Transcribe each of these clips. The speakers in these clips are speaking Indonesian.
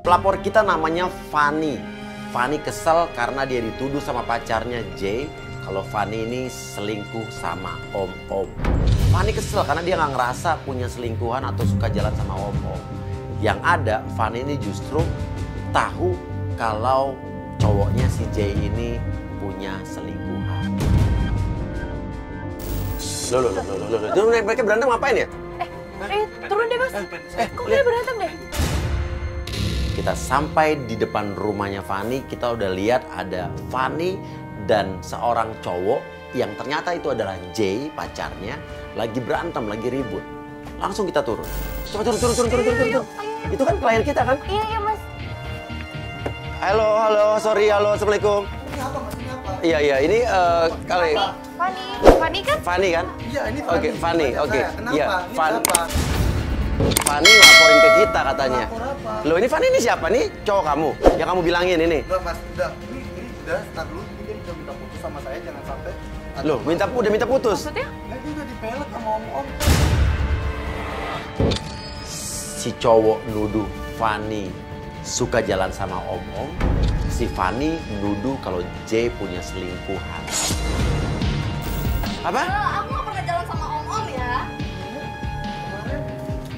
Pelapor kita namanya Fanny. Fanny kesel karena dia dituduh sama pacarnya Jay kalau Fanny ini selingkuh sama om-om. Fanny kesel karena dia nggak ngerasa punya selingkuhan atau suka jalan sama om-om. Yang ada, Fanny ini justru tahu kalau cowoknya si Jay ini punya selingkuhan. Loh. Mereka berantem ngapain ya? Turun deh mas. Kok dia berantem deh? Kita sampai di depan rumahnya Fanny, kita udah lihat ada Fanny dan seorang cowok yang ternyata itu adalah Jay, pacarnya, lagi berantem, lagi ribut. Langsung kita turun. Coba turun. Itu kan klien kita kan? Iya mas. Halo, sorry, assalamualaikum. Ini apa mas? Ini apa? Iya, ini kali. Fanny kan? Fanny kan? Iya, ini Fanny. Oke, Fanny, oke. Kenapa? Iya, Ini kenapa? Fanny laporin ke kita katanya. Lapor apa? Loh, ini Fanny ini siapa? Nih cowok kamu yang kamu bilangin ini. Udah mas, udah. Ini udah, start dulu. Ini dia udah minta putus sama saya, jangan sampai. Loh, udah minta putus. Maksudnya? Nah, dia udah dipelet sama om-om. Si cowok nuduh Fanny suka jalan sama om-om. Si Fanny nuduh kalau Jay punya selingkuhan. Apa? Aku gak pernah jalan sama om-om ya. Kemarin,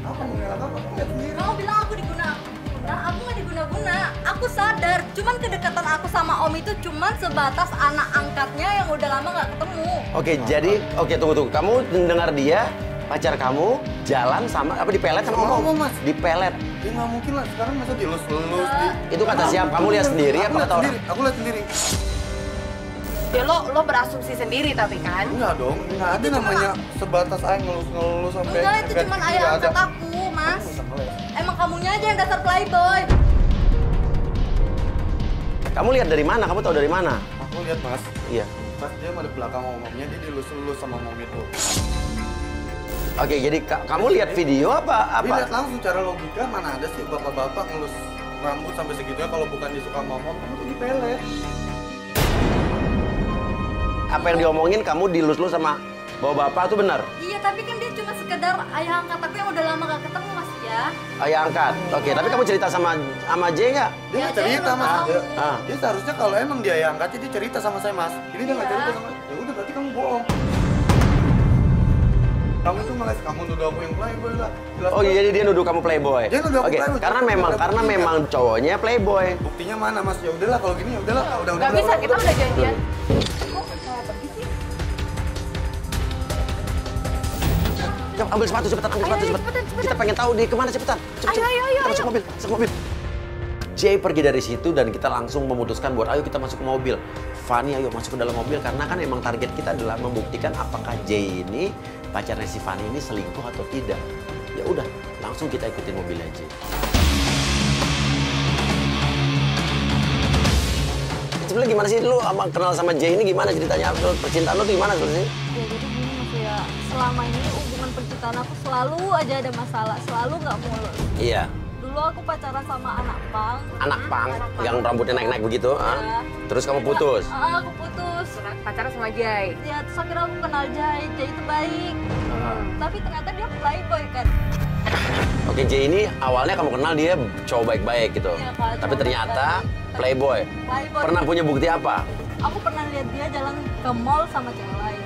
apa mengelak apa? Kamu lihat sendiri. Kamu bilang aku diguna-guna, aku gak diguna-guna. Aku sadar, cuman kedekatan aku sama om itu cuman sebatas anak angkatnya yang udah lama gak ketemu. Oke, jadi tunggu. Kamu dengar dia pacar kamu jalan sama apa dipelet sama Sama om? om, Mas. Dipelet. Ya nggak mungkin lah, sekarang masa dilus-lus. Itu kata siapa? Kamu lihat sendiri apa kata orang? Aku lihat sendiri. Ya lo berasumsi sendiri tapi kan? Enggak dong, enggak ada namanya sebatas aja ngelus-ngelus sampai. Enggak, itu ganti cuman nggak ayah ada. angkat aku, mas. Nggak usah ngeles. Emang kamunya aja yang dasar playboy. Kamu lihat dari mana? Kamu tahu dari mana? Aku lihat mas, Iya. pas dia ada belakang omongnya dia dilus-lus sama om itu. Oke, jadi kamu lihat video apa? Dia lihat langsung cara logika, mana ada sih bapak-bapak ngelus rambut sampai segitunya kalau bukan dia suka sama om, kamu tuh dipelet. Apa yang diomongin kamu dilus-lus sama bapak tuh benar? Iya, tapi kan dia cuma sekedar ayah angkat aku yang udah lama gak ketemu, mas ya. Ayah angkat. Oke, tapi kamu cerita sama Jay nggak? Dia Ya, nggak cerita saya mas. nggak Dia, tahu. dia seharusnya kalau emang dia yang angkatnya dia cerita sama saya mas. Ini dia nggak Iya. cerita sama. Ya udah berarti kamu bohong. Kamu tuh ngeles, kamu nuduh aku yang playboy lah. Jelas Oh, jadi dia nuduh kamu playboy. Dia nuduh aku Oke, playboy. karena Buktinya. memang cowoknya playboy. Buktinya mana mas? Ya udahlah kalau gini ya udahlah. Udah. Gak bisa, kita udah janjian. Coba ambil sepatu cepetan, cepetan. Kita pengen tahu di kemana cepetan. Cepet. Ayo. Kita masuk mobil. Jay pergi dari situ dan kita langsung memutuskan buat ayo kita masuk ke mobil. Fanny ayo masuk ke dalam mobil karena kan emang target kita adalah membuktikan apakah Jay ini pacarnya si Fanny ini selingkuh atau tidak. Ya udah, langsung kita ikutin mobil aja. Sebenarnya gimana sih lu kenal sama Jay ini gimana ceritanya? Percintaan lu tuh gimana sebenarnya? Ya jadi gini mas ya, selama ini hubungan percintaan aku selalu aja ada masalah, selalu nggak mulus. Iya. Dulu aku pacaran sama anak pang. Anak pang yang rambutnya naik-naik begitu, Iya. Terus kamu putus. Aku putus. Pacaran sama Jay. Ya terus akhirnya aku kenal Jay itu baik. Tapi ternyata dia playboy kan. Oke, Jay ini awalnya kamu kenal dia cowok baik-baik gitu. Iya, Kak, Tapi cowok ternyata baik-baik. playboy. Playboy. Pernah punya bukti apa? Aku pernah lihat dia jalan ke mall sama cewek lain.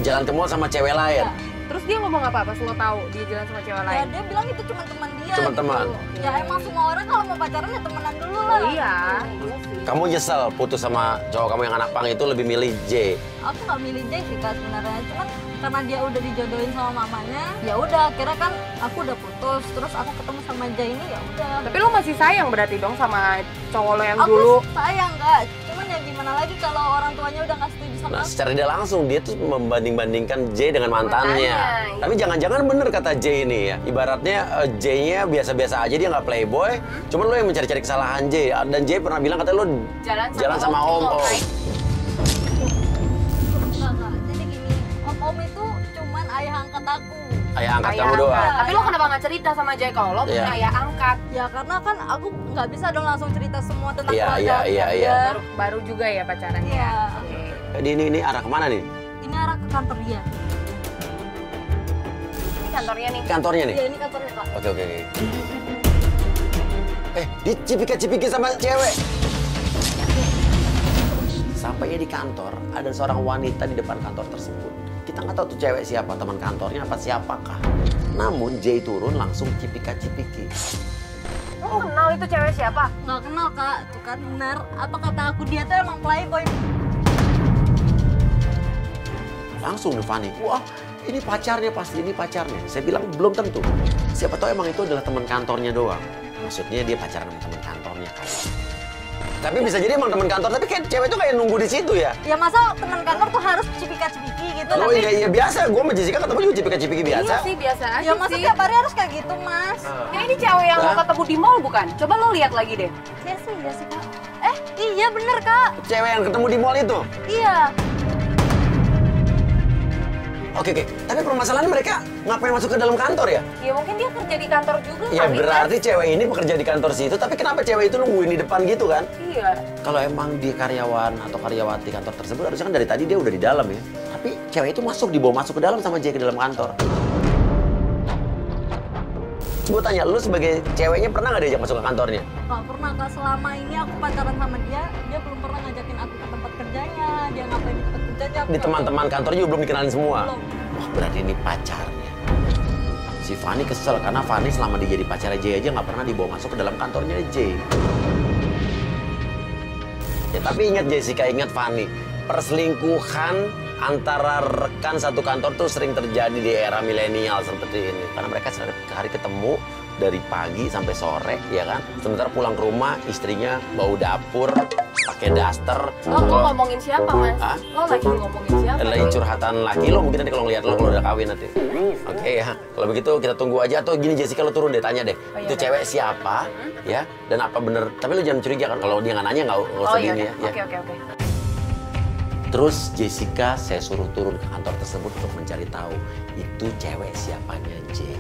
Jalan ke mall sama cewek lain. Ya. Terus dia ngomong apa pas lo tahu dia jalan sama cewek Ya lain? dia bilang itu cuma teman dia. Cuma teman. Gitu. Ya emang semua orang kalau mau pacaran ya temenan dulu lah. Oh iya. Gitu. Iya sih. Kamu nyesel putus sama cowok kamu yang anak pang itu lebih milih Jay. Aku nggak milih Jay sih kak sebenarnya, cuman karena dia udah dijodohin sama mamanya, ya udah akhirnya kan aku udah putus, terus aku ketemu sama Jay ini ya udah. Tapi lo masih sayang berarti dong sama cowok lo yang Aku dulu? sayang kak, cuman ya gimana lagi kalau orang tuanya udah nggak setuju sama Nah, aku. secara tidak langsung dia tuh membanding-bandingkan Jay dengan mantannya. Mantannya, iya. Tapi jangan-jangan bener kata Jay ini ya. Ibaratnya Jay-nya biasa-biasa aja, dia nggak playboy. Cuman lo yang mencari-cari kesalahan Jay. Dan Jay pernah bilang katanya lo jalan sama om. Enggak kak, jadi gini, om itu cuman ayah angkat aku. Ayah angkat Ayah kamu doang. angkat. Tapi lo kenapa nggak cerita sama Jay kalau lo punya Iya. ayah angkat? Ya karena kan aku nggak bisa dong langsung cerita semua tentang Iya, keluarga iya. dia. Baru juga ya pacarannya? Iya. Oke. Ini arah kemana nih? Ini arah ke kantor dia. Ini kantornya nih. Kantornya nih? Iya ini kantornya kak. Oke. Dicipika-cipiki sama cewek. Sampainya di kantor, ada seorang wanita di depan kantor tersebut. Kita nggak tahu tuh cewek siapa, teman kantornya apa siapakah. Namun Jay turun langsung cipika-cipiki. Lo kenal itu cewek siapa? Nggak kenal kak, tuh kan benar. Apa kata aku dia tuh emang playboy. Langsung nih Fanny, wah ini pacarnya pasti, ini pacarnya. Saya bilang belum tentu. Siapa tahu emang itu adalah teman kantornya doang. Maksudnya dia pacaran sama teman kantornya kan. Tapi bisa jadi emang teman kantor, tapi kayak cewek tuh kayak nunggu di situ ya. Ya masa teman kantor tuh harus cipika-cipiki gitu. Oh tapi... iya biasa, gue sama Jessica ketemu juga cipika-cipiki biasa. Iya sih, biasa aja Ya masa sih. tiap hari harus kayak gitu mas. Ini cewek yang lo Hah? ketemu di mall bukan? Coba lo lihat lagi deh. Iya sih kak. Iya bener kak. Cewek yang ketemu di mall itu. Iya. Oke. Tapi permasalahan mereka ngapain masuk ke dalam kantor ya? Ya mungkin dia kerja di kantor juga Ya kali, berarti cewek ini bekerja di kantor situ, tapi kenapa cewek itu nungguin di depan gitu kan? kan? Iya. Kalau emang dia karyawan atau karyawati kantor tersebut, harusnya kan dari tadi dia udah di dalam ya. Tapi cewek itu dibawa masuk ke dalam sama Jay ke dalam kantor. Gue tanya, lu sebagai ceweknya pernah nggak diajak masuk ke kantornya? Gak pernah kak, selama ini aku pacaran sama dia belum pernah ngajakin aku ke tempat kerjanya. Dia ngapain di tempat kerjanya. Di teman-teman kantor juga belum dikenalin semua? Belum. Wah berarti ini pacarnya. Si Fanny kesel karena Fanny selama dia jadi pacarnya Jay aja nggak pernah dibawa masuk ke dalam kantornya Jay. Ya tapi ingat Jessica, ingat Fanny, perselingkuhan antara rekan satu kantor tuh sering terjadi di era milenial seperti ini. Karena mereka setiap hari ketemu dari pagi sampai sore, ya kan? Sementara pulang ke rumah, istrinya bau dapur, pakai daster. Lo ngomongin siapa, Mas? Hah? Lo lagi ngomongin siapa? Lagi curhatan laki lo, mungkin nanti kalau ngeliat lo kalau udah kawin nanti. Oke ya, kalau begitu kita tunggu aja. Atau gini Jessica, lo turun deh, tanya deh. Oh, iya, Itu udah. cewek siapa, ya? Dan apa bener? Tapi lo jangan curiga kan, kalau dia nggak nanya nggak usah Oh iya, gini ya. oke. Terus Jessica saya suruh turun ke kantor tersebut untuk mencari tahu itu cewek siapanya Jay.